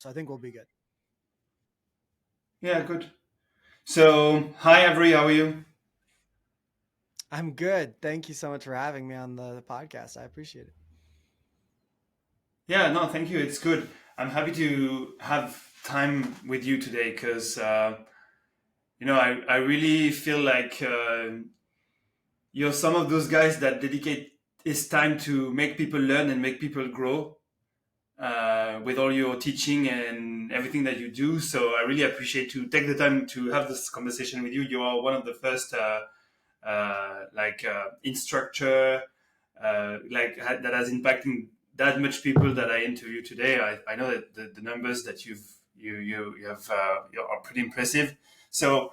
So I think we'll be good. Yeah, good. So, hi Avery, how are you? I'm good. Thank you so much for having me on the podcast. I appreciate it. Yeah, no, thank you. It's good. I'm happy to have time with you today because I really feel like you're some of those guys that dedicate his time to make people learn and make people grow with all your teaching and everything that you do. So I really appreciate to take the time to have this conversation with you. You are one of the first instructor that has impacting that much people that I interview today. I know that the numbers that you have are pretty impressive. So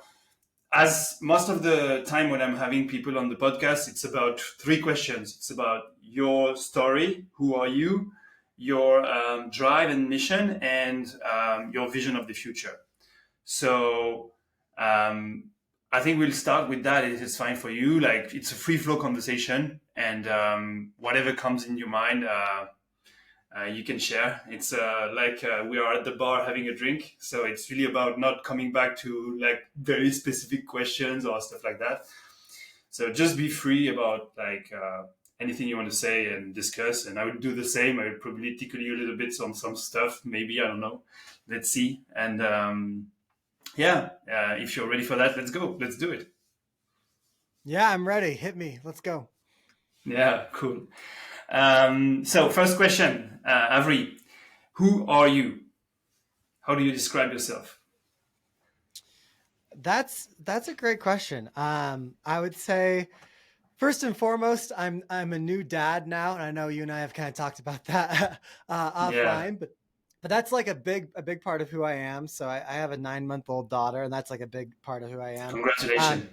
as most of the time when I'm having people on the podcast, it's about three questions. It's about your story, who are you, your drive and mission, and your vision of the future. So um, I think we'll start with that. If it's fine for you, like it's a free flow conversation, and whatever comes in your mind, you can share. It's we are at the bar having a drink, so it's really about not coming back to like very specific questions or stuff like that. So just be free about anything you want to say and discuss. And I would do the same. I would probably tickle you a little bit on some stuff. Maybe I don't know. Let's see. And if you're ready for that, let's go. Let's do it. Yeah, I'm ready. Hit me. Let's go. Yeah, cool. So first question, Avery, who are you? How do you describe yourself? That's a great question. I would say first and foremost, I'm a new dad now, and I know you and I have kind of talked about that Yeah, offline, but that's like a big part of who I am. So I have a 9 month old daughter, and that's like a big part of who I am. Um, congratulations.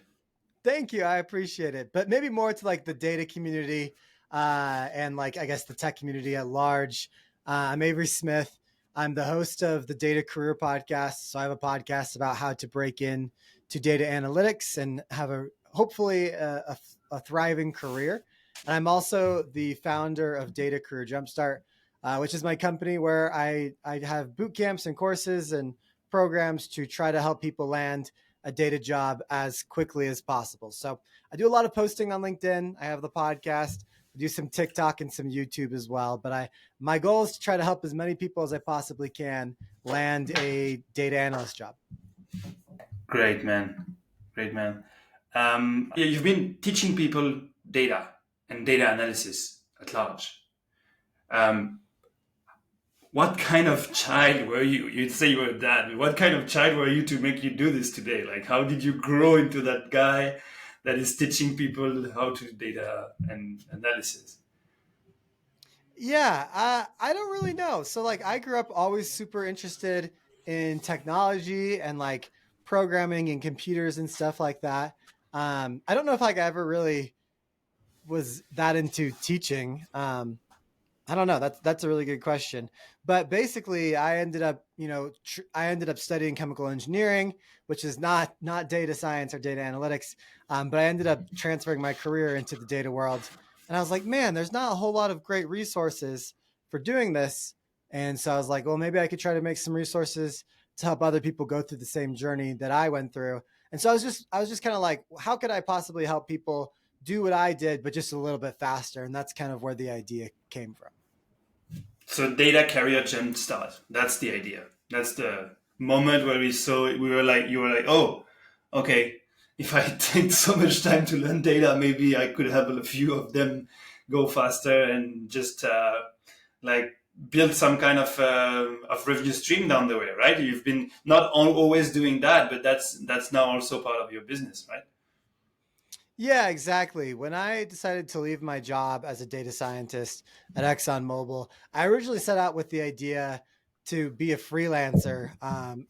Thank you. I appreciate it. But maybe more to like the data community and like, I guess, the tech community at large. I'm Avery Smith. I'm the host of the Data Career Podcast. So I have a podcast about how to break in to data analytics and have a hopefully a thriving career. And I'm also the founder of Data Career Jumpstart, which is my company where I have boot camps and courses and programs to try to help people land a data job as quickly as possible. So I do a lot of posting on LinkedIn. I have the podcast. I do some TikTok and some YouTube as well. But my goal is to try to help as many people as I possibly can land a data analyst job. Great, man. Great, man. Yeah, you've been teaching people data and data analysis at large. Um, what kind of child were you? You'd say you were a dad. What kind of child were you to make you do this today? Like, how did you grow into that guy that is teaching people how to do data and analysis? Yeah, I don't really know. So like I grew up always super interested in technology and like programming and computers and stuff like that. I don't know if like I ever really was that into teaching. I don't know. That's a really good question. But basically, I ended up, I ended up studying chemical engineering, which is not data science or data analytics. But I ended up transferring my career into the data world, and I was like, man, there's not a whole lot of great resources for doing this. And so I was like, well, maybe I could try to make some resources to help other people go through the same journey that I went through. And so I was just kind of like, how could I possibly help people do what I did, but just a little bit faster? And that's kind of where the idea came from. So, data career jumpstart. That's the idea. That's the moment where we were like, you were like, oh, okay. If I take so much time to learn data, maybe I could have a few of them go faster and just like build some kind of revenue stream down the way, right? You've been not always doing that, but that's now also part of your business, right? Yeah, exactly. When I decided to leave my job as a data scientist at ExxonMobil, I originally set out with the idea to be a freelancer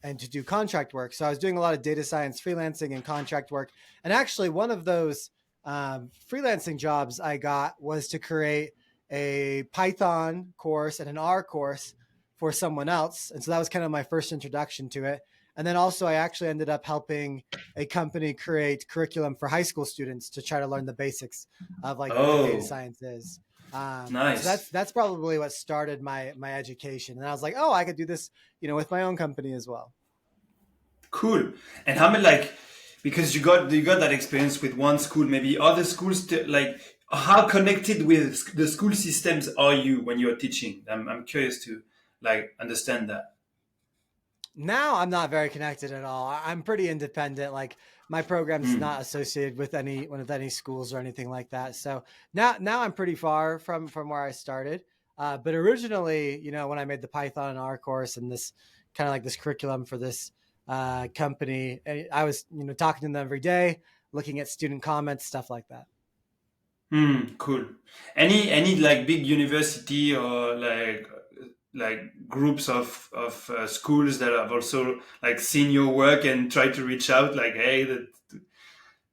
and to do contract work. So I was doing a lot of data science freelancing and contract work. And actually, one of those freelancing jobs I got was to create a Python course and an R course for someone else. And so that was kind of my first introduction to it. And then also, I actually ended up helping a company create curriculum for high school students to try to learn the basics of like what data Oh, science is. So Nice. that's probably what started my education. And I was like, oh, I could do this, with my own company as well. Cool. And how many like because you got that experience with one school, maybe other schools like how connected with the school systems are you when you're teaching? I'm curious to like understand that. Now I'm not very connected at all. I'm pretty independent. Like my program's Hmm. not associated with any schools or anything like that. So now I'm pretty far from where I started. But originally, when I made the Python and R course and this kind of like this curriculum for this company, I was talking to them every day, looking at student comments, stuff like that. Hmm. Cool. Any like big university or like groups of schools that have also like seen your work and try to reach out like hey that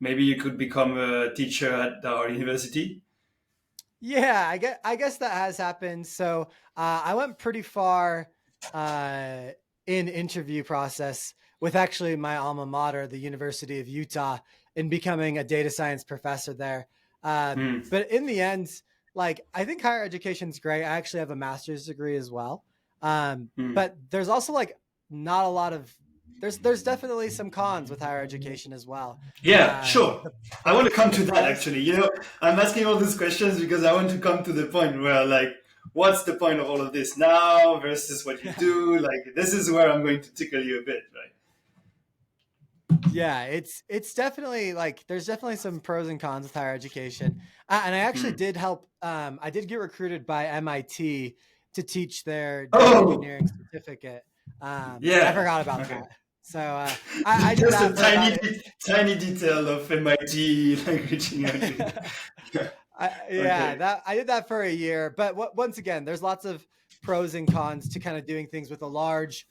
maybe you could become a teacher at our university. Yeah, I guess that has happened. So I went pretty far uh, in interview process with actually my alma mater, the University of Utah, in becoming a data science professor there. Hmm. But in the end, like I think higher education is great. I actually have a master's degree as well. Hmm. But there's also like not a lot of there's definitely some cons with higher education as well. Yeah, Uh, sure. the I want to come the to that price. actually. I'm asking all these questions because I want to come to the point where, like, what's the point of all of this now versus what you do? Like, this is where I'm going to tickle you a bit, right? Yeah, it's definitely like there's definitely some pros and cons with higher education, and I actually Hmm. did help. I did get recruited by MIT to teach their data Oh, engineering certificate. I yeah. forgot about Okay. that. So I did Just a that for about tiny detail of MIT like reaching out to you. Yeah. yeah, Okay. that I did that for a year. But once again, there's lots of pros and cons to kind of doing things with a large,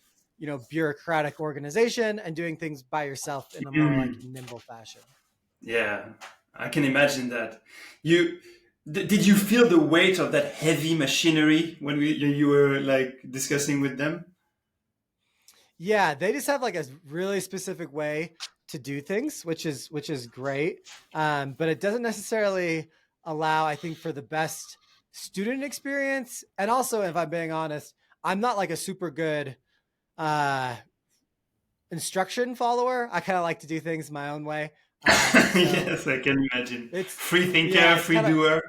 bureaucratic organization and doing things by yourself in a more like Hmm. nimble fashion. Yeah, I can imagine that. You did you feel the weight of that heavy machinery when you were like discussing with them? Yeah, they just have like a really specific way to do things, which is great. But it doesn't necessarily allow, I think, for the best student experience. And also, if I'm being honest, I'm not like a super good uh, instruction follower. I kind of like to do things my own way. So Yes, I can imagine. it's Free yeah, thinker, it's free kind of doer.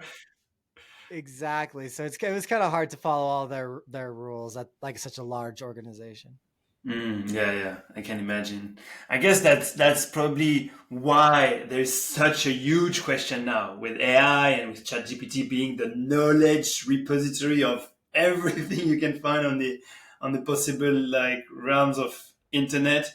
exactly. So it was kind of hard to follow all their rules at like such a large organization. Yeah, yeah, I can imagine. I guess that's probably why there's such a huge question now with AI and with ChatGPT being the knowledge repository of everything you can find on the possible like realms of internet.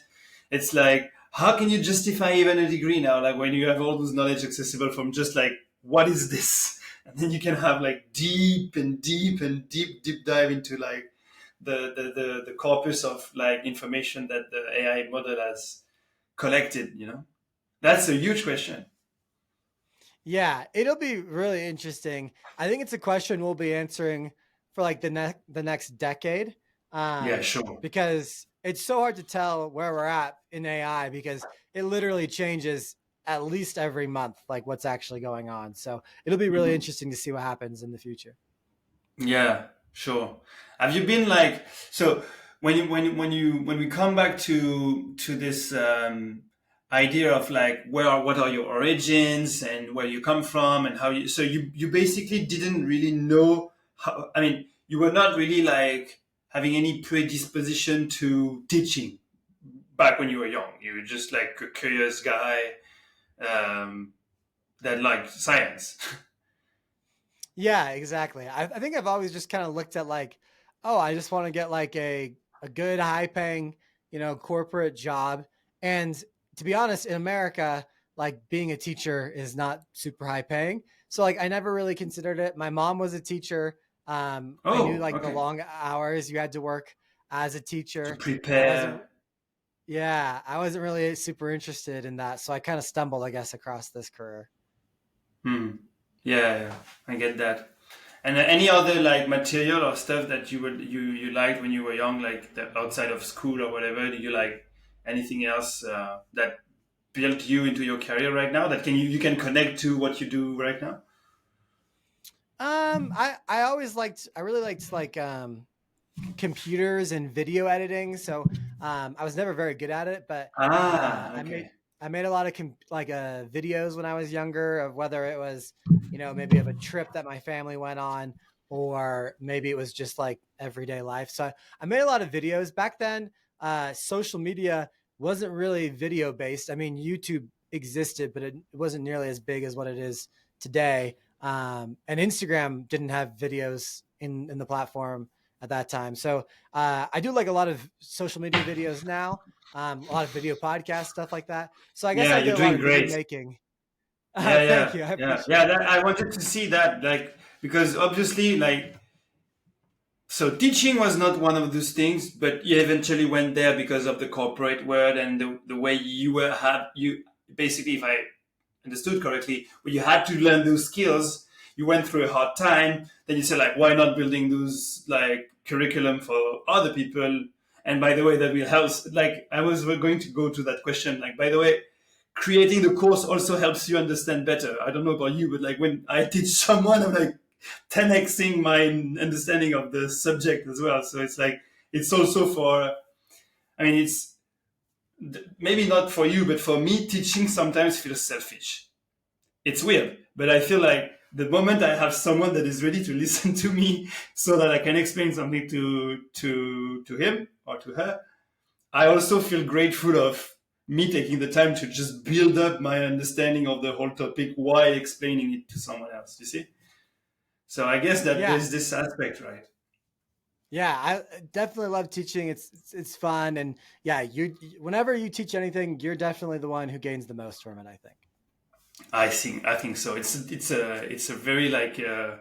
It's like how can you justify even a degree now? Like when you have all those knowledge accessible from just like what is this, and then you can have like deep and deep and deep dive into like the corpus of like information that the AI model has collected, That's a huge question. Yeah, it'll be really interesting. I think it's a question we'll be answering for like the next decade, Yeah, sure. because it's so hard to tell where we're at in AI because it literally changes at least every month, like what's actually going on. So it'll be really Mhm. interesting to see what happens in the future. Yeah, sure. Have you been like so when we come back to this idea of like what are your origins and where you come from and how you basically didn't really know how I mean you were not really like having any predisposition to teaching back when you were young. You were just like a curious guy um, that liked science. Yeah, exactly. I think I've always just kind of looked at like, oh, I just want to get like a good high paying, corporate job. And to be honest, in America, like being a teacher is not super high paying. So like I never really considered it. My mom was a teacher. I knew Oh, like the okay. long hours you had to work as a To teacher. I wasn't prepare. yeah, I wasn't really super interested in that. So I kind of stumbled, I guess, across this career. Hmm. Yeah, yeah, I get that. And any other like material or stuff that you liked when you were young, like outside of school or whatever? Do you like anything else that built you into your career right now that can you can connect to what you do right now? I really liked like computers and video editing. So I was never very good at it, but Ah, I made okay. I made a lot of videos when I was younger of whether it was maybe of a trip that my family went on, or maybe it was just like everyday life. So I made a lot of videos back then. Social media wasn't really video based. I mean, YouTube existed, but it wasn't nearly as big as what it is today. And Instagram didn't have videos in the platform at that time. So I do like a lot of social media videos now, a lot of video podcast stuff like that. So I guess Yeah, I you're did a lot doing of video great. making. Yeah, Thank yeah, you. I yeah, appreciate yeah. it. That, I wanted to see that, like, because obviously, like, so teaching was not one of those things, but you eventually went there because of the corporate world and the way you were had you basically, if I understood correctly, when you had to learn those skills, you went through a hard time. Then you said, like, why not building those like curriculum for other people? And by the way, that will help. Like, I was going to go to that question. Like, by the way, creating the course also helps you understand better. I don't know about you, but like when I teach someone, I'm like 10xing my understanding of the subject as well. So it's like it's also for. I mean, it's maybe not for you, but for me, teaching sometimes feels selfish. It's weird, but I feel like the moment I have someone that is ready to listen to me so that I can explain something to him or to her, I also feel grateful of me taking the time to just build up my understanding of the whole topic while explaining it to someone else. You see? So I guess that Yeah, there's this aspect, right? yeah, I definitely love teaching. It's fun, and yeah, whenever you teach anything, you're definitely the one who gains the most from it. I think. I think so. It's a very like uh,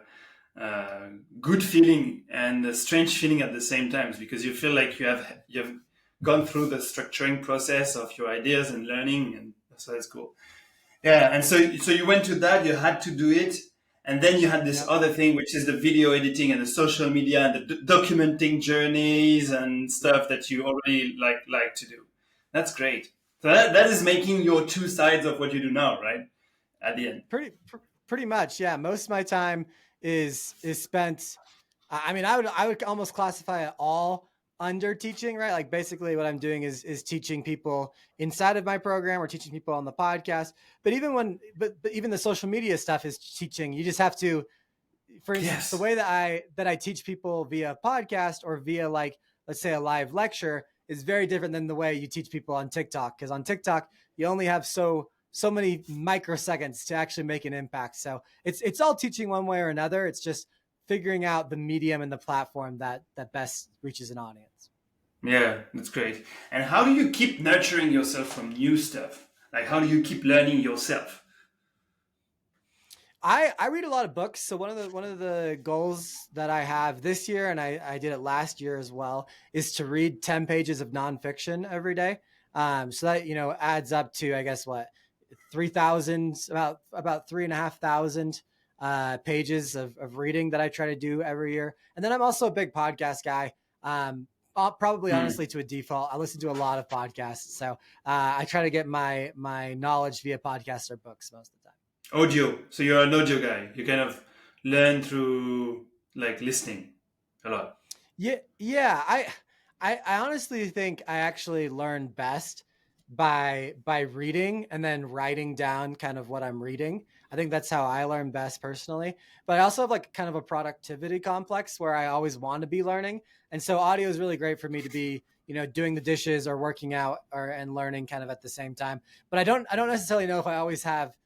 good feeling and a strange feeling at the same time because you feel like you have gone through the structuring process of your ideas and learning, and so it's cool. Yeah, and so you went to that, you had to do it, and then you had this Yep. other thing, which is the video editing and the social media and the documenting journeys and stuff that you already like to do. That's great. So that is making your two sides of what you do now, right? At the end. Pretty much, yeah. Most of my time is spent. I mean, I would almost classify it all under teaching, right? Like basically, what I'm doing is teaching people inside of my program or teaching people on the podcast. But even the social media stuff is teaching. You just have to, for instance, the Yes. way that I teach people via podcast or via like let's say a live lecture is very different than the way you teach people on TikTok. Because on TikTok, you only have so many microseconds to actually make an impact. So it's all teaching one way or another. It's just figuring out the medium and the platform that best reaches an audience. Yeah, that's great. And how do you keep nurturing yourself from new stuff? Like, how do you keep learning yourself? I read a lot of books. So one of the goals that I have this year, and I did it last year as well, is to read 10 pages of nonfiction every day. So that adds up to I guess what 3,000, about 3,500 pages of reading that I try to do every year. And then I'm also a big podcast guy. Probably Hmm. honestly to a default, I listen to a lot of podcasts. So I try to get my knowledge via podcasts or books most of the time. Audio. So you're an audio guy. You kind of learn through like listening a lot. Yeah. I honestly think I actually learn best by reading and then writing down kind of what I'm reading. I think that's how I learn best personally. But I also have like kind of a productivity complex where I always want to be learning, and so audio is really great for me to be doing the dishes or working out or and learning kind of at the same time. But I don't necessarily know if I always have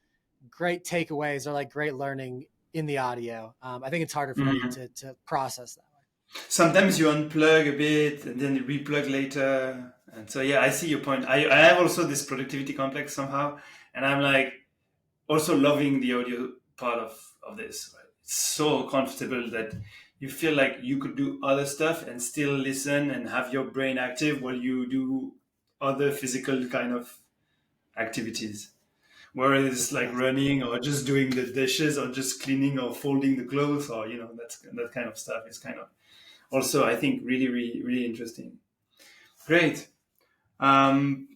great takeaways or like great learning in the audio. I think it's harder for me Mhm. to process that. Sometimes you unplug a bit and then you replug later. And so, yeah, I see your point. I have also this productivity complex somehow. And I'm like also loving the audio part of this. Right? It's so comfortable that you feel like you could do other stuff and still listen and have your brain active while you do other physical kind of activities. Whereas like Yes. running or just doing the dishes or just cleaning or folding the clothes or that's that kind of stuff is kind of also I think really really really interesting. Great. Um,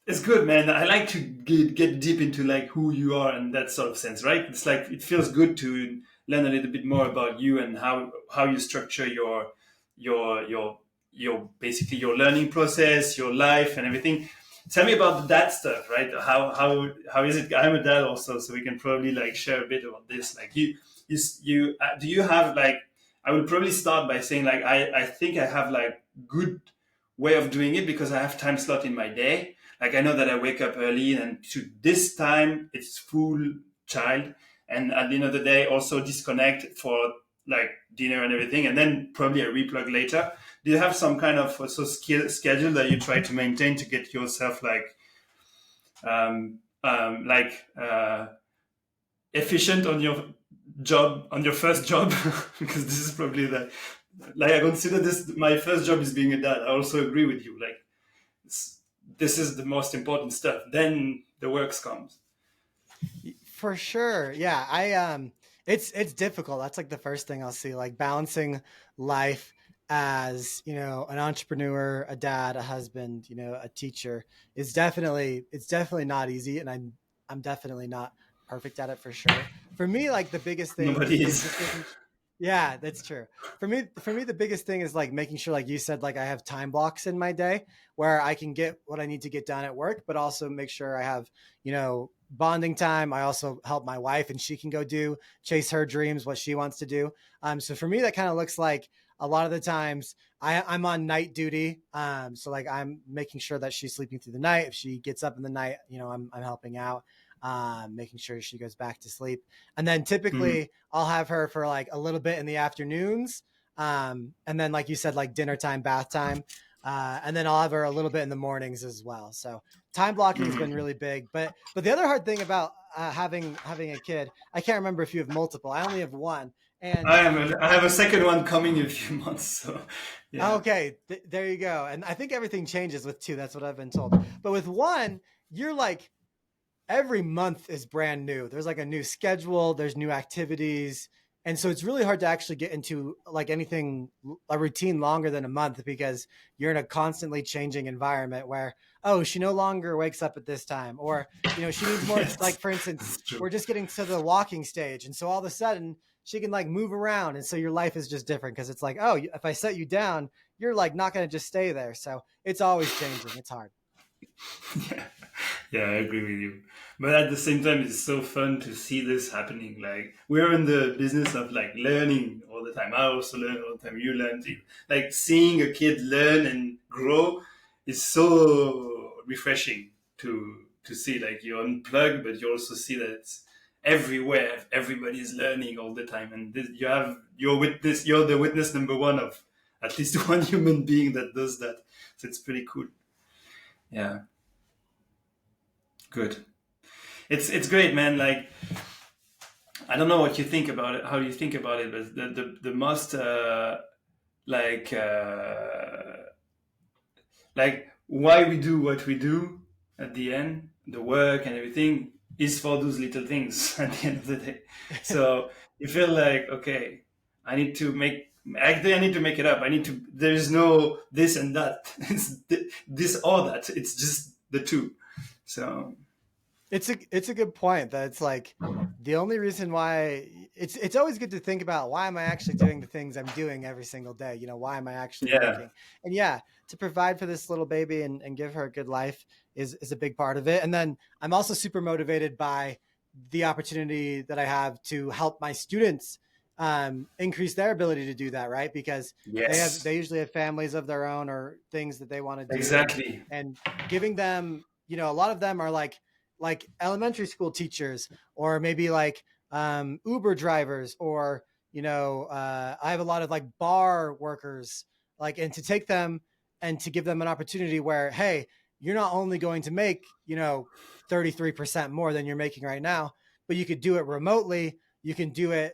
it's good, man. I like to get deep into like who you are and that sort of sense, right? It's like it feels good to learn a little bit more about you and how you structure your your your basically your learning process, your life, and everything. Tell me about the dad stuff, right? How is it? I'm a dad also, so we can probably like share a bit about this. Like do you have like, I will probably start by saying like I think I have like good way of doing it because I have time slot in my day. Like I know that I wake up early and to this time it's full child, and at the end of the day also disconnect for like dinner and everything, and then probably a replug later. Do you have some kind of also schedule that you try to maintain to get yourself like efficient on your job, on your first job? Because this is probably the, like I consider this my first job is being a dad. I also agree with you. Like this is the most important stuff. Then the works comes. For sure. Yeah. It's difficult. That's like the first thing I'll see, like balancing life as, an entrepreneur, a dad, a husband, a teacher is definitely not easy. And I'm definitely not perfect at it for sure. For me, like the biggest thing Nobody is is. just making yeah, that's true. For me, the biggest thing is like making sure, like you said, like I have time blocks in my day where I can get what I need to get done at work, but also make sure I have, bonding time. I also help my wife and she can go chase her dreams, what she wants to do. So for me, that kind of looks like a lot of the times I'm on night duty. So like I'm making sure that she's sleeping through the night. If she gets up in the night, I'm helping out, making sure she goes back to sleep. And then Mhm. typically I'll have her for like a little bit in the afternoons. And then, like you said, like dinner time, bath time. And then I'll have her a little bit in the mornings as well. So time blocking has been Mhm. really big. But the other hard thing about having a kid, I can't remember if you have multiple. I only have one. And I have a second one coming in a few months. So yeah. okay, there you go. And I think everything changes with two. That's what I've been told. But with one, you're like every month is brand new. There's like a new schedule, there's new activities. And so it's really hard to actually get into like anything, a routine longer than a month because you're in a constantly changing environment where, oh, she no longer wakes up at this time. Or, she needs more, Yes, like, for instance, that's true. we're just getting to the walking stage. And so all of a sudden she can like move around. And so your life is just different because it's like, oh, if I set you down, you're like not going to just stay there. So it's always changing. It's hard. Yeah. Yeah, I agree with you. But at the same time, it's so fun to see this happening. Like we're in the business of like learning all the time. I also learn all the time. You learn too. Like seeing a kid learn and grow is so refreshing to see. Like you unplug, but you also see that it's everywhere. Everybody's learning all the time, and this, you have your witness. You're the witness number one of at least one human being that does that. So it's pretty cool. Yeah, good. It's great, man. Like I don't know what you think about it, how you think about it, but the most like uh, like why we do what we do at the end, the work and everything is for those little things at the end of the day. So you feel like okay, I need to make. Actually, I need to make it up. I need to. There is no this and that. It's this or that. It's just the two. So It's a good point that it's like the only reason why it's always good to think about why am I actually doing the things I'm doing every single day? Why am I actually yeah, working? And yeah, to provide for this little baby and give her a good life is a big part of it. And then I'm also super motivated by the opportunity that I have to help my students increase their ability to do that, right? Because yes, they usually have families of their own or things that they want to do, exactly. and giving them, a lot of them are like elementary school teachers or maybe like Uber drivers or I have a lot of like bar workers, like, and to take them and to give them an opportunity where, hey, you're not only going to make 33% more than you're making right now, but you could do it remotely. You can do it.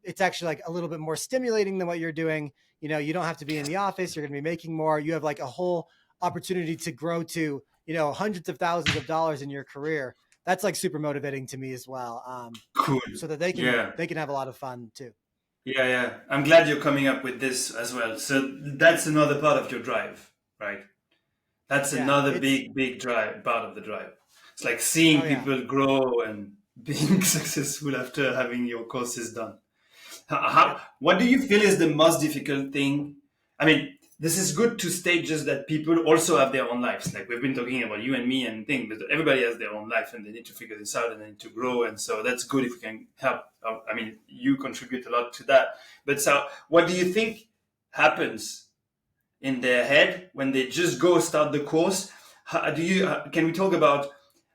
It's actually like a little bit more stimulating than what you're doing. You don't have to be in the office. You're going to be making more. You have like a whole opportunity to grow to hundreds of thousands of dollars in your career. That's like super motivating to me as well, Cool. so that they can Yeah. they can have a lot of fun too. Yeah, yeah. I'm glad you're coming up with this as well. So that's another part of your drive, right? That's Yeah, another it's big drive, part of the drive. It's like oh seeing yeah. people grow and being successful after having your courses done. How, Yep. what do you feel is the most difficult thing? I mean, this is good to state just that people also have their own lives. Like we've been talking about you and me and thing, but everybody has their own life and they need to figure this out and they need to grow. And so that's good if we can help. I mean, you contribute a lot to that. But so, what do you think happens in their head when they just go start the course? How, do you can we talk about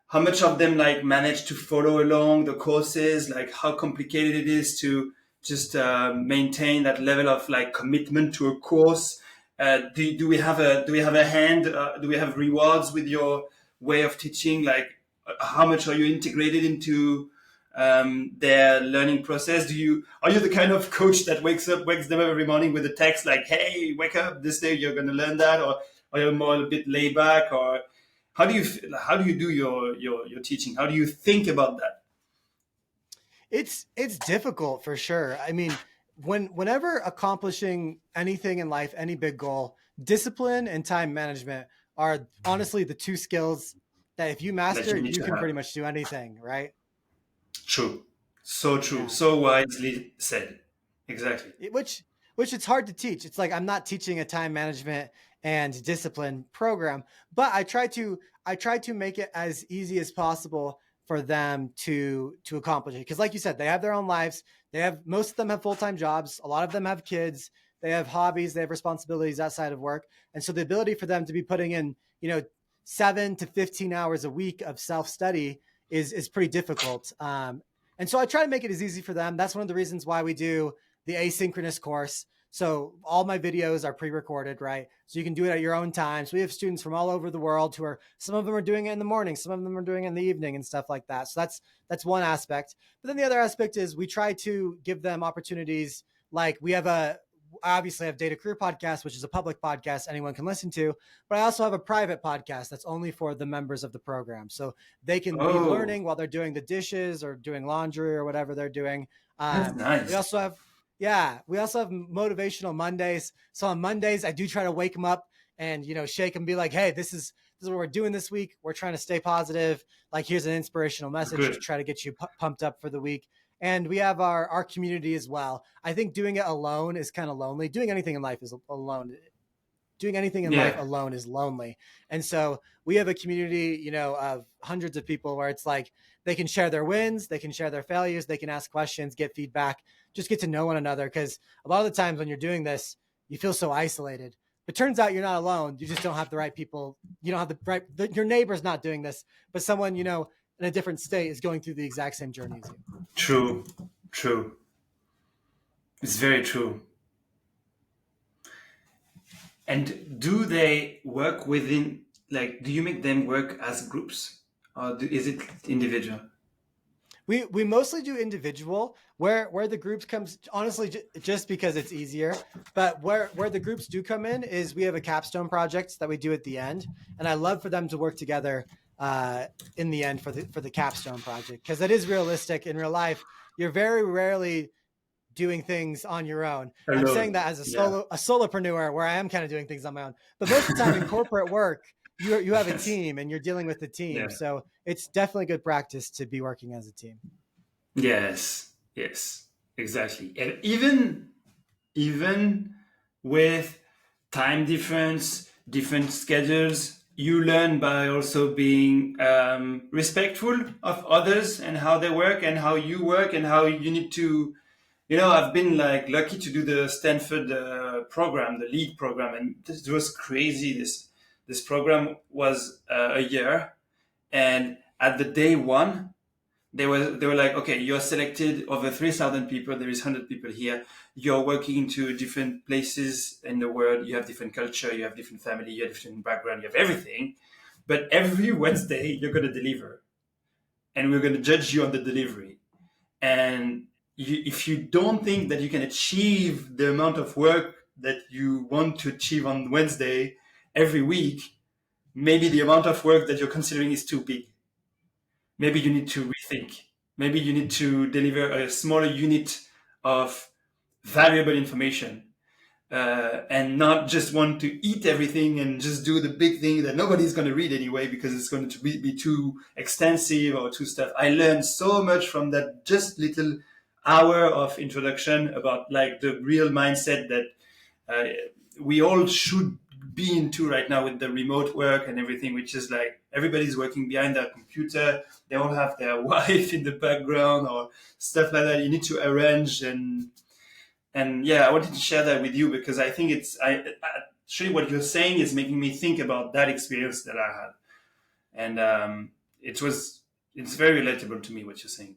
how much of them like manage to follow along the courses, like how complicated it is to just maintain that level of like commitment to a course? Do we have a hand? Do we have rewards with your way of teaching? Like how much are you integrated into their learning process? Are you the kind of coach that wakes them up every morning with a text like, "Hey, wake up! This day you're going to learn that," or are you more a bit laid back, or how do you do your teaching? How do you think about that? It's difficult for sure. I mean, whenever accomplishing anything in life, any big goal, discipline and time management are honestly the two skills that if you That master, you need you to can have. pretty much do anything, right? True. So true. Yeah. So wisely said. Exactly. Which it's hard to teach. It's like I'm not teaching a time management and discipline program, but I try to make it as easy as possible for them to accomplish it. Because like you said, they have their own lives. They have most of them have full-time jobs. A lot of them have kids. They have hobbies. They have responsibilities outside of work. And so the ability for them to be putting in, 7 to 15 hours a week of self-study is pretty difficult. And so I try to make it as easy for them. That's one of the reasons why we do the asynchronous course. So all my videos are pre-recorded, right? So you can do it at your own time. So we have students from all over the world who are some of them are doing it in the morning, some of them are doing it in the evening and stuff like that. So that's one aspect. But then the other aspect is we try to give them opportunities like we have I obviously have Data Career Podcast, which is a public podcast anyone can listen to, but I also have a private podcast that's only for the members of the program. So they can be Oh, learning while they're doing the dishes or doing laundry or whatever they're doing. that's We nice. also have yeah, we also have motivational Mondays. So on Mondays, I do try to wake them up and shake them, be like, "Hey, this is what we're doing this week. We're trying to stay positive. Like, here's an inspirational message to Good. try to get you pumped up for the week." And we have our community as well. I think doing it alone is kind of lonely. Doing anything in life is alone. Doing anything in life Yeah. alone is lonely. And so we have a community, of hundreds of people where it's like they can share their wins, they can share their failures, they can ask questions, get feedback, just get to know one another. Because a lot of the times when you're doing this, you feel so isolated. But turns out you're not alone. You just don't have the right people. You don't have the right, your neighbor's not doing this, but someone, in a different state is going through the exact same journey as you. True. True. It's very true. And do they work within, like, do you make them work as groups? Or is it individual? We mostly do individual where the groups comes honestly just because it's easier, but where the groups do come in is we have a capstone project that we do at the end, and I love for them to work together in the end for the capstone project because it is realistic in real life. You're very rarely doing things on your own. I'm saying Alone. that as Yeah. a solopreneur where I am kind of doing things on my own. But most of the time in corporate work, you have a Yes. team and you're dealing with the team. Yeah. So it's definitely good practice to be working as a team. Yes. Yes. Exactly. And even with time difference, different schedules, you learn by also being respectful of others and how they work and how you work and how you need to. I've been like lucky to do the Stanford program, the lead program, and this was crazy. This program was a year, and at the day one, they were like, okay, you're selected over 3,000 people. There is 100 people here. You're working into different places in the world. You have different culture. You have different family. You have different background. You have everything. But every Wednesday, you're going to deliver, and we're going to judge you on the delivery. And if you don't think that you can achieve the amount of work that you want to achieve on Wednesday every week, maybe the amount of work that you're considering is too big. Maybe you need to rethink. Maybe you need to deliver a smaller unit of valuable information and not just want to eat everything and just do the big thing that nobody's going to read anyway because it's going to be too extensive or too stuff. I learned so much from that just little hour of introduction about like the real mindset that uh, we all should be into right now with the remote work and everything, which is like everybody's working behind their computer. They all have their wife in the background or stuff like that. You need to arrange and yeah, I wanted to share that with you because I think actually what you're saying is making me think about that experience that I had, and it's very relatable to me what you're saying.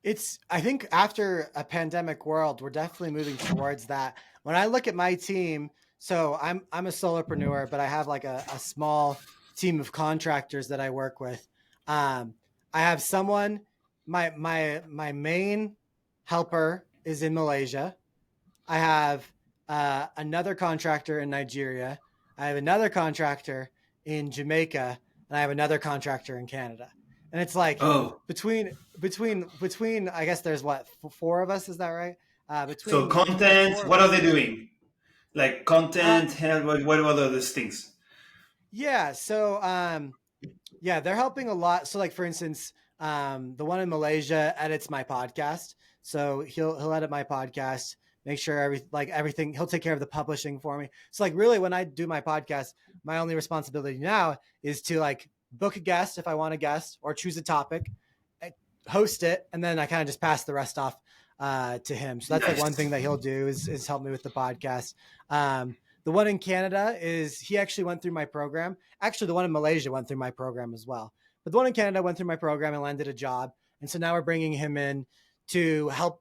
It's, I think after a pandemic world, we're definitely moving towards that. When I look at my team, so I'm a solopreneur, but I have like a small team of contractors that I work with. Um, I have someone, my main helper is in Malaysia. I have another contractor in Nigeria. I have another contractor in Jamaica, and I have another contractor in Canada. And it's like Oh, between. I guess there's what, four of us. Is that right? so Between the content, four of what are they us. doing? Like Uh, content, health, what are those things? yeah. So yeah, they're helping a lot. So like for instance, the one in Malaysia edits my podcast. So he'll edit my podcast, make sure everything, he'll take care of the publishing for me. So like really when I do my podcast, my only responsibility now is to like book a guest if I want a guest or choose a topic, host it, and then I kind of just pass the rest off to him. So that's like one Nice. thing that he'll do is help me with the podcast. The one in Canada is he actually went through my program. Actually, the one in Malaysia went through my program as well. But the one in Canada went through my program and landed a job. And so now we're bringing him in to help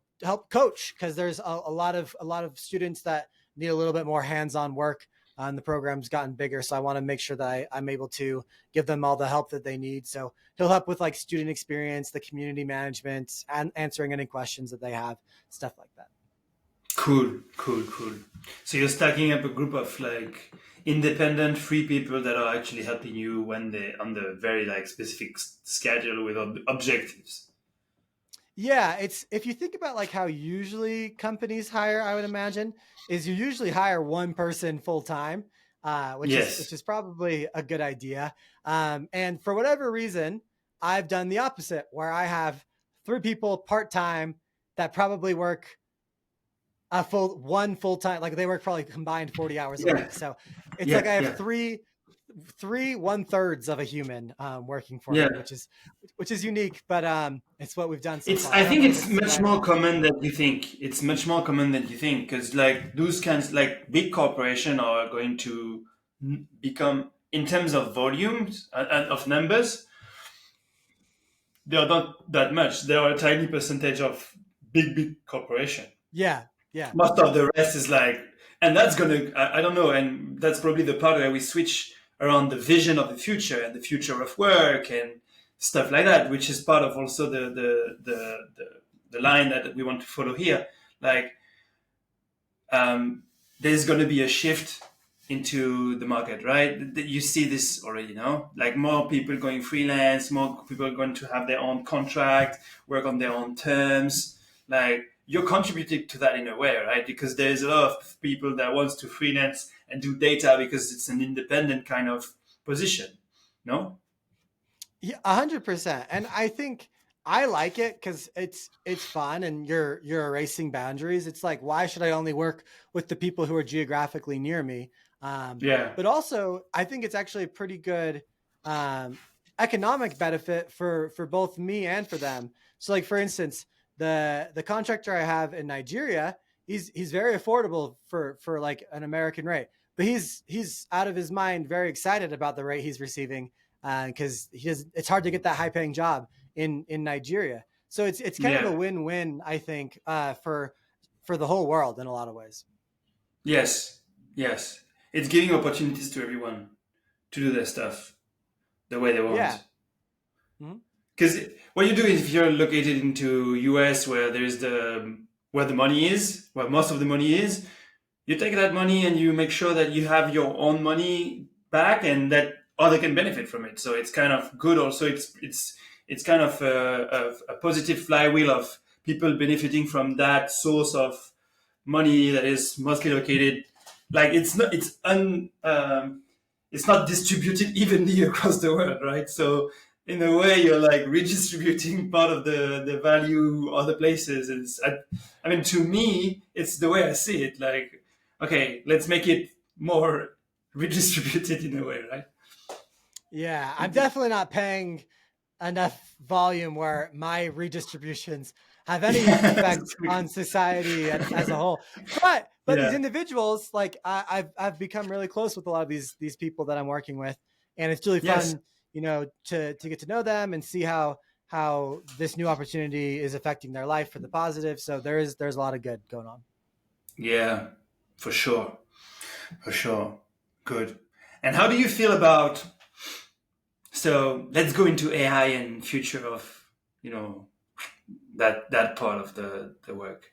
coach because there's a lot of students that need a little bit more hands-on work. And the program's gotten bigger, so I want to make sure that I'm able to give them all the help that they need. So he'll help with like student experience, the community management, and answering any questions that they have, stuff like that. Cool, cool, cool. So you're stacking up a group of like independent, free people that are actually helping you when they on the very like specific schedule with objectives. Yeah, it's if you think about like how usually companies hire, I would imagine, is you usually hire one person full time, which is Yes. probably a good idea. And for whatever reason, I've done the opposite, where I have three people part time that probably work a full time, like they work probably combined 40 hours a Yeah. week. So it's like Yeah. I have Yeah. three one thirds of a human working for Yeah. me, which is unique, but it's what we've done so It's. far. I I don't think know if it's it's the much right more idea. common than you think. It's much more common than you think because like those kinds, like big corporation are going to become in terms of volumes and of numbers. They are not that much. They are a tiny percentage of big corporation. Yeah, yeah, Most of the rest is like, and that's gonna, I don't know, and that's probably the part where we switch around the vision of the future and the future of work and stuff like that, which is part of also the line that we want to follow here. Like, um, there's going to be a shift into the market, right? You see this already now. Like more people going freelance, more people are going to have their own contract, work on their own terms. Like you're contributing to that in a way, right? Because there's a lot of people that wants to freelance and do data because it's an independent kind of position. No? yeah, 100%. And I think I like it because it's fun and you're erasing boundaries. It's like why should I only work with the people who are geographically near me? Um, Yeah. but also, I think it's actually a pretty good um, economic benefit for both me and for them. So, like for instance, the contractor I have in Nigeria, he's very affordable for like an American rate, but he's out of his mind, very excited about the rate he's receiving because it's hard to get that high paying job in Nigeria. So it's kind of a Yeah. win win, I think, for the whole world in a lot of ways. Yes. Yes. It's giving opportunities to everyone to do their stuff the way they Yeah. want. Mhm. Because what you do is if you're located into US where there's where the money is, where most of the money is, you take that money and you make sure that you have your own money back and that other can benefit from it. So it's kind of good. Also, it's kind of a positive flywheel of people benefiting from that source of money that is mostly located. Like it's not distributed evenly across the world, right? So in a way, you're like redistributing part of the value other places. I mean, to me, it's the way I see it. Like, okay, let's make it more redistributed in a way, right? Yeah, I'm definitely not paying enough volume where my redistributions have any Yeah, effect on society as a whole. But these yeah, individuals, like I've become really close with a lot of these people that I'm working with, and it's really yes, fun, to get to know them and see how this new opportunity is affecting their life for the positive. So there's a lot of good going on. yeah, for sure, for sure. Good. And how do you feel about? So let's go into AI and future of you know that part of the work.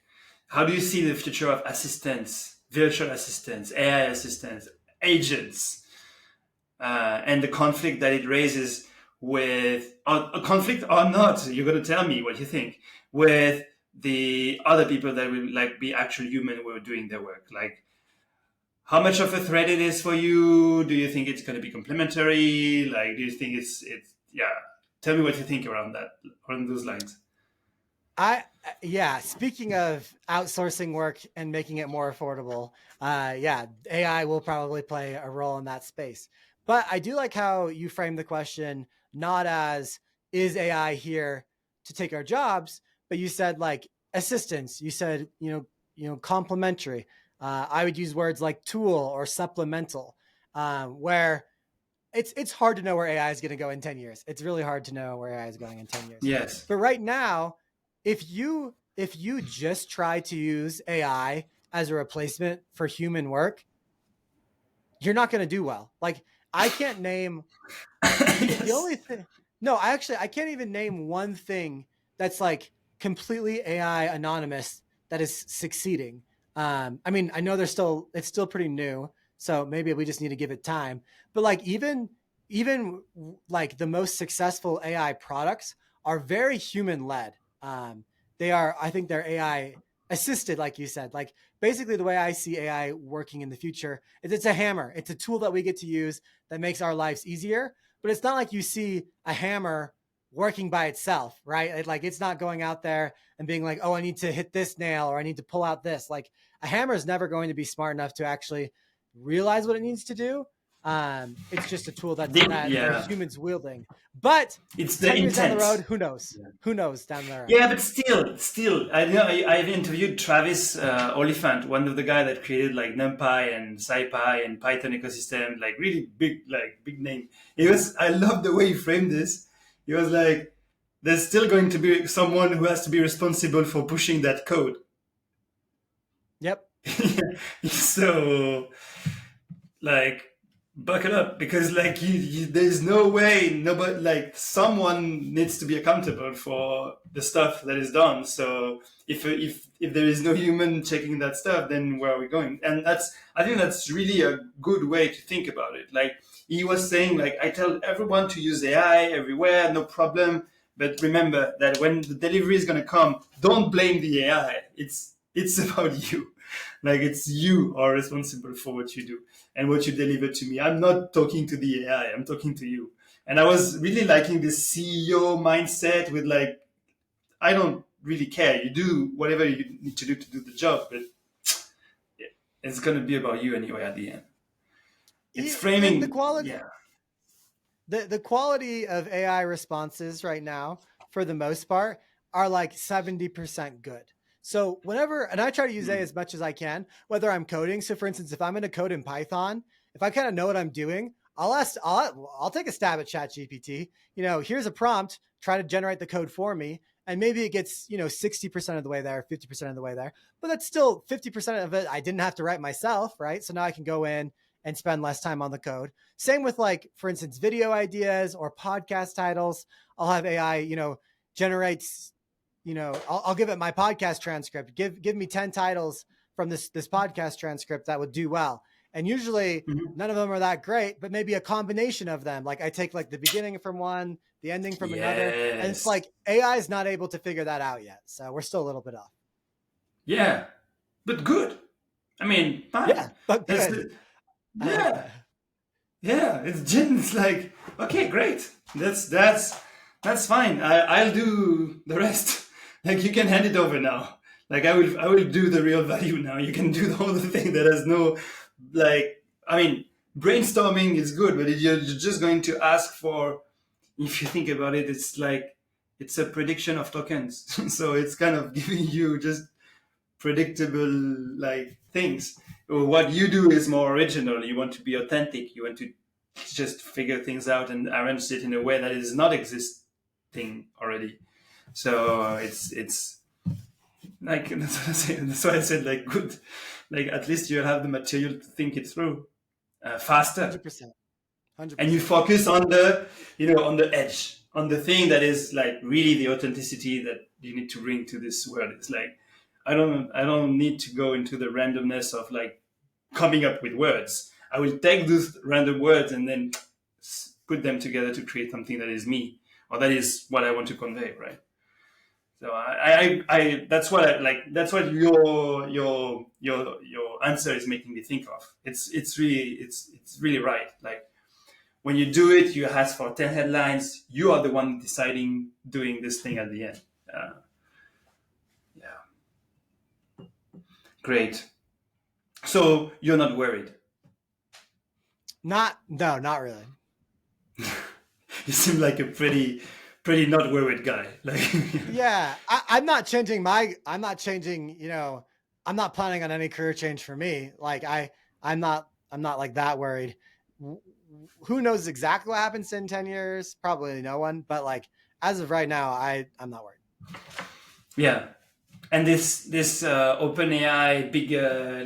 How do you see the future of assistants, virtual assistants, AI assistants, agents, and the conflict that it raises with a conflict or not? You're going to tell me what you think with the other people that will like be actual human who are doing their work. Like, how much of a threat it is for you? Do you think it's going to be complementary? Like, do you think it's yeah? Tell me what you think around that, around those lines. I Yeah, speaking of outsourcing work and making it more affordable, yeah, AI will probably play a role in that space. But I do like how you frame the question not as is AI here to take our jobs, but you said like assistance. You said, complementary. I would use words like tool or supplemental, where it's hard to know where AI is going to go in 10 years. It's really hard to know where AI is going in 10 years. Yes. But right now, if you just try to use AI as a replacement for human work, you're not going to do well. Like I can't name the Yes. only thing. No, I can't even name one thing that's like completely AI anonymous that is succeeding. I mean, I know it's still pretty new, so maybe we just need to give it time. But like even like the most successful AI products are very human led. They are, I think, they're AI assisted, like you said. Like basically, the way I see AI working in the future is it's a hammer. It's a tool that we get to use that makes our lives easier, but it's not like you see a hammer working by itself, right? Like it's not going out there and being like, oh, I need to hit this nail or I need to pull out this. Like a hammer is never going to be smart enough to actually realize what it needs to do. It's just a tool that Yeah, humans wielding. But it's the 10 years down the intent. road, who knows? Who knows down the road? Yeah, but still, I know I've interviewed Travis Oliphant, one of the guy that created like NumPy and SciPy and Python ecosystem, like really big, like big name. I love the way he framed this. He was like, there's still going to be someone who has to be responsible for pushing that code. Yep. So like buckle up because like there's no way nobody like someone needs to be accountable for the stuff that is done. So if there is no human checking that stuff, then where are we going? And I think that's really a good way to think about it. Like he was saying, like I tell everyone to use AI everywhere, no problem, but remember that when the delivery is going to come, don't blame the AI. It's about you. Like it's you are responsible for what you do and what you deliver to me. I'm not talking to the AI, I'm talking to you. And I was really liking this CEO mindset with like, I don't really care. You do whatever you need to do the job, but it's going to be about you anyway at the end. It's The framing, quality yeah. the quality of AI responses right now, for the most part, are like 70% good. So whenever, and I try to use AI as much as I can, whether I'm coding. So for instance, if I'm going to code in Python, if I kind of know what I'm doing, I'll take a stab at ChatGPT. Here's a prompt, try to generate the code for me. And maybe it gets, 60% of the way there, 50% of the way there, but that's still 50% of it I didn't have to write myself, right? So now I can go in and spend less time on the code. Same with like, for instance, video ideas or podcast titles. I'll have AI, generates, I'll give it my podcast transcript. Give me 10 titles from this podcast transcript that would do well. And usually Mhm. none of them are that great, but maybe a combination of them. Like I take like the beginning from one, the ending from another. And it's Yes. like AI is not able to figure that out yet. So we're still a little bit off. Yeah. But good. I mean, fine. Yeah, but That's good. the, I like yeah. that. Yeah, it's like, okay, great. That's fine. I'll do the rest. Like, you can hand it over now. Like, I will do the real value now. You can do all the thing that has no, like, I mean, brainstorming is good, but if you're just going to ask for, if you think about it, it's like it's a prediction of tokens. So it's kind of giving you just predictable like things. What you do is more original. You want to be authentic. You want to just figure things out and arrange it in a way that is not existing already. So it's like that's why I said like good, like at least you'll have the material to think it through faster, 100%. Hundred and you percent. focus on the on the edge, on the thing that is like really the authenticity that you need to bring to this world. It's like I don't need to go into the randomness of like coming up with words. I will take those random words and then put them together to create something that is me, or that is what I want to convey, right? So I that's what I like. That's what your answer is making me think of. It's really right. Like, when you do it, you ask for 10 headlines. You are the one deciding doing this thing at the end. Uh, yeah, great. So you're not worried. Not really. You seem like a pretty not worried guy. Like, Yeah, I'm not changing I'm not changing, I'm not planning on any career change for me. Like I'm not like that worried. Who knows exactly what happens in 10 years? Probably no one, but like as of right now, I'm not worried. yeah. And this OpenAI big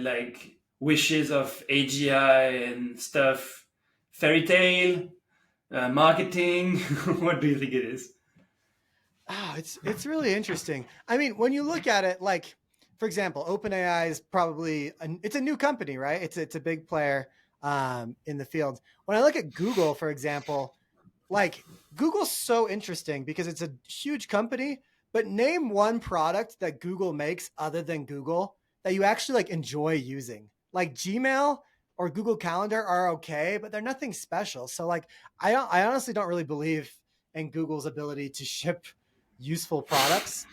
like wishes of AGI and stuff, fairy tale, marketing. What do you think it is? Oh, it's really interesting. I mean, when you look at it, like for example, OpenAI is probably it's a new company, right? It's a big player in the field. When I look at Google, for example, like Google's so interesting because it's a huge company, but name one product that Google makes other than Google that you actually like enjoy using. Like Gmail or Google Calendar are okay, but they're nothing special. So like I honestly don't really believe in Google's ability to ship useful products.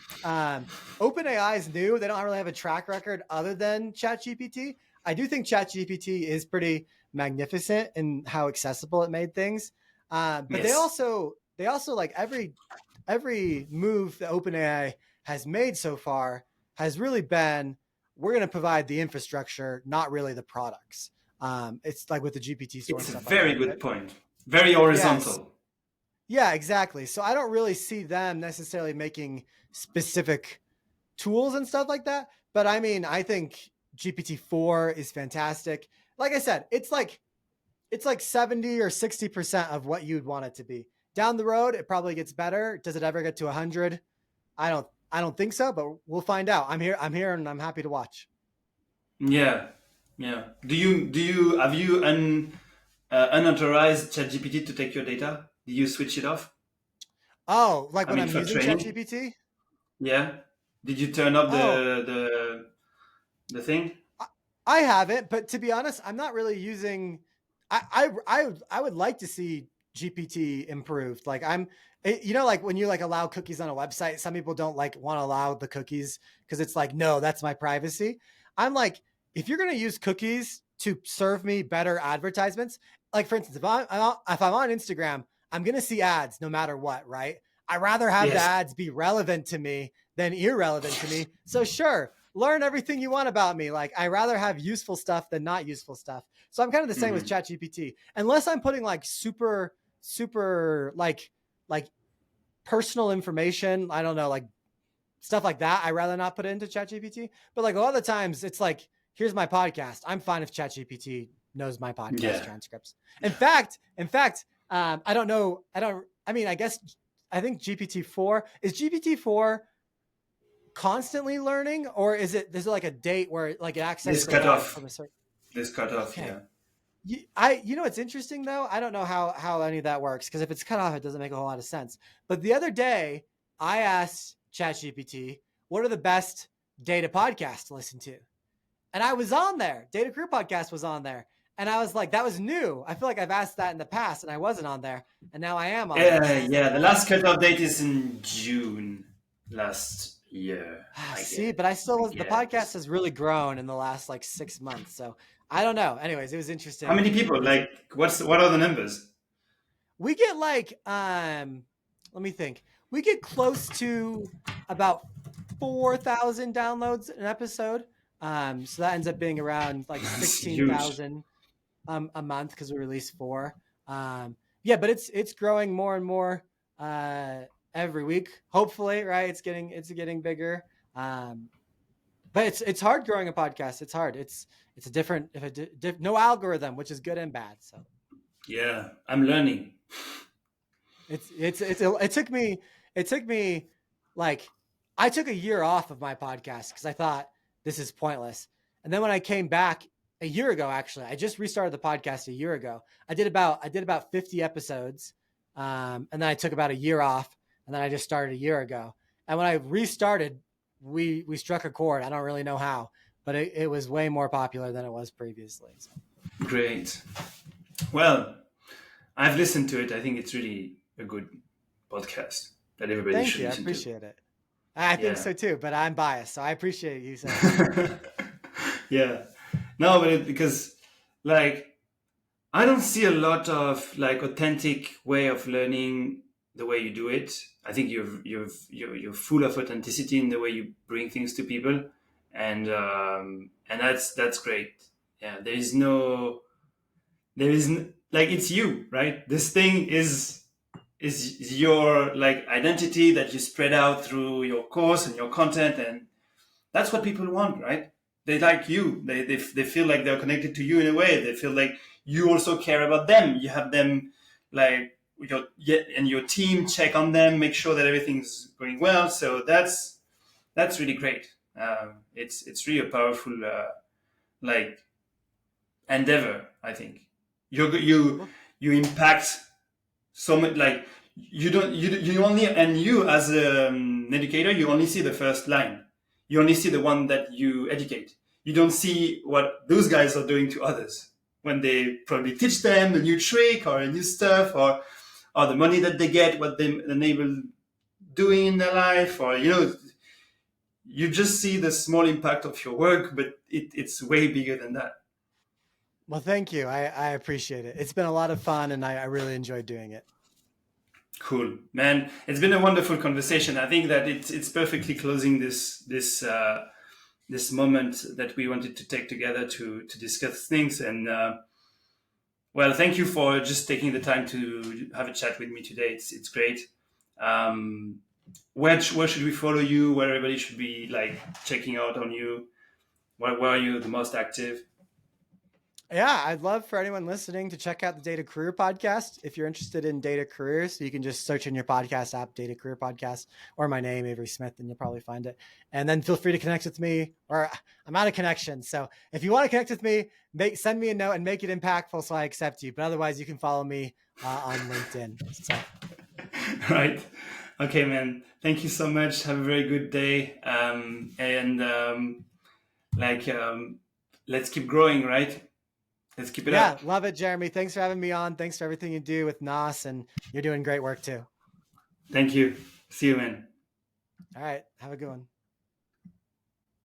OpenAI is new. They don't really have a track record other than ChatGPT. I do think ChatGPT is pretty magnificent in how accessible it made things. But they Yes. also they also like every move that OpenAI has made so far has really been we're going to provide the infrastructure, not really the products. It's like with the GPT store and It's a stuff like very that. good point. Very Yes, horizontal. yeah, exactly. So I don't really see them necessarily making specific tools and stuff like that. But I mean, I think GPT-4 is fantastic. Like I said, it's like 70 or 60% of what you'd want it to be. Down the road, it probably gets better. Does it ever get to 100? I don't think so, but we'll find out. I'm here and I'm happy to watch. Yeah, yeah. Do you have you unauthorized ChatGPT to take your data? Do you switch it off? Oh, like I when mean, I'm for using training. ChatGPT? Yeah. Did you turn off Oh, the thing? I haven't, but to be honest, I'm not really using. I would like to see GPT improved. Like like when you like allow cookies on a website, some people don't like want to allow the cookies because it's like, no, that's my privacy. I'm like, if you're gonna use cookies to serve me better advertisements, like for instance, if I'm on Instagram, I'm gonna see ads no matter what, right? I rather have the Yes. ads be relevant to me than irrelevant to me. So sure, learn everything you want about me. Like I rather have useful stuff than not useful stuff. So I'm kind of the same with Hmm. ChatGPT. Unless I'm putting like super like personal information, I don't know, like stuff like that, I rather not put it into ChatGPT. But like a lot of the times it's like, here's my podcast. I'm fine if ChatGPT knows my podcast Yeah. transcripts. In fact, I don't know. I mean, I think GPT-4 constantly learning, or is it like a date where like it This accesses a cut lot off. from a certain? This cut off. Okay, Yeah. what's interesting though, I don't know how any of that works, because if it's cut off, it doesn't make a whole lot of sense. But the other day, I asked ChatGPT, what are the best data podcasts to listen to? And I was on there. Data Career Podcast was on there. And I was like, that was new. I feel like I've asked that in the past and I wasn't on there. And now I am on there. So I was like, Yeah, the oh, last cutoff date is in June last year, I see, but I still, the podcast guess. has really grown in the last like 6 months. So I don't know. Anyways, it was How interesting. many people? It's, Like, what are the numbers? we get like, let me think. We get close to about 4,000 downloads an episode. So that ends up being around like It's huge. 16,000 a month because we release four. Yeah, but it's growing more and more every week. Hopefully, right? It's getting bigger. Um, but it's hard growing a podcast. It's hard. It's a different if a no algorithm, which is good and bad. So Yeah, I'm learning. it took me like I took a year off of my podcast because I thought this is pointless. And then when I came back a year ago, actually, I just restarted the podcast a year ago. I did about 50 episodes, and then I took about a year off, and then I just started a year ago. And when I restarted, we struck a chord. I don't really know how, but it was way more popular than it was previously. So. Great. Well, I've listened to it. I think it's really a good podcast that everybody Thank should you. I listen to. appreciate it. I think Yeah. so too, but I'm biased, so I appreciate you saying that. Yeah. No, but because like I don't see a lot of like authentic way of learning the way you do it. I think you're full of authenticity in the way you bring things to people, and that's great. Yeah, like it's you, right? This thing is your like identity that you spread out through your course and your content, and that's what people want, right? They like you. They feel like they're connected to you in a way. They feel like you also care about them. You have them like and your team check on them, make sure that everything's going well. So that's really great. It's really a powerful like endeavor. I think you Well, you impact so much. Like you don't you only and you as an educator you only see the first line. You only see the one that you educate. You don't see what those guys are doing to others when they probably teach them a new trick or a new stuff or the money that they get, what they enable doing in their life, or you just see the small impact of your work, but it's way bigger than that. well, thank you. I appreciate it. It's been a lot of fun, and I really enjoyed doing it. Cool, man. It's been a wonderful conversation. I think that it's perfectly closing this moment that we wanted to take together to discuss things. And well, thank you for just taking the time to have a chat with me today. It's great. Um, where should we follow you? Where everybody should be like checking out on you? Where are you the most active? Yeah, I'd love for anyone listening to check out the Data Career Podcast. If you're interested in data careers, you can just search in your podcast app, Data Career Podcast, or my name, Avery Smith, and you'll probably find it. And then feel free to connect with me, or I'm out of connection. So if you want to connect with me, send me a note and make it impactful so I accept you. But otherwise, you can follow me on LinkedIn. So Right. Okay, man. Thank you so much. Have a very good day. And like, let's keep growing, right? Let's keep it yeah, up. love it, Jeremy. Thanks for having me on. Thanks for everything you do with NOS, and you're doing great work too. Thank you. See you, man. All right, have a good one.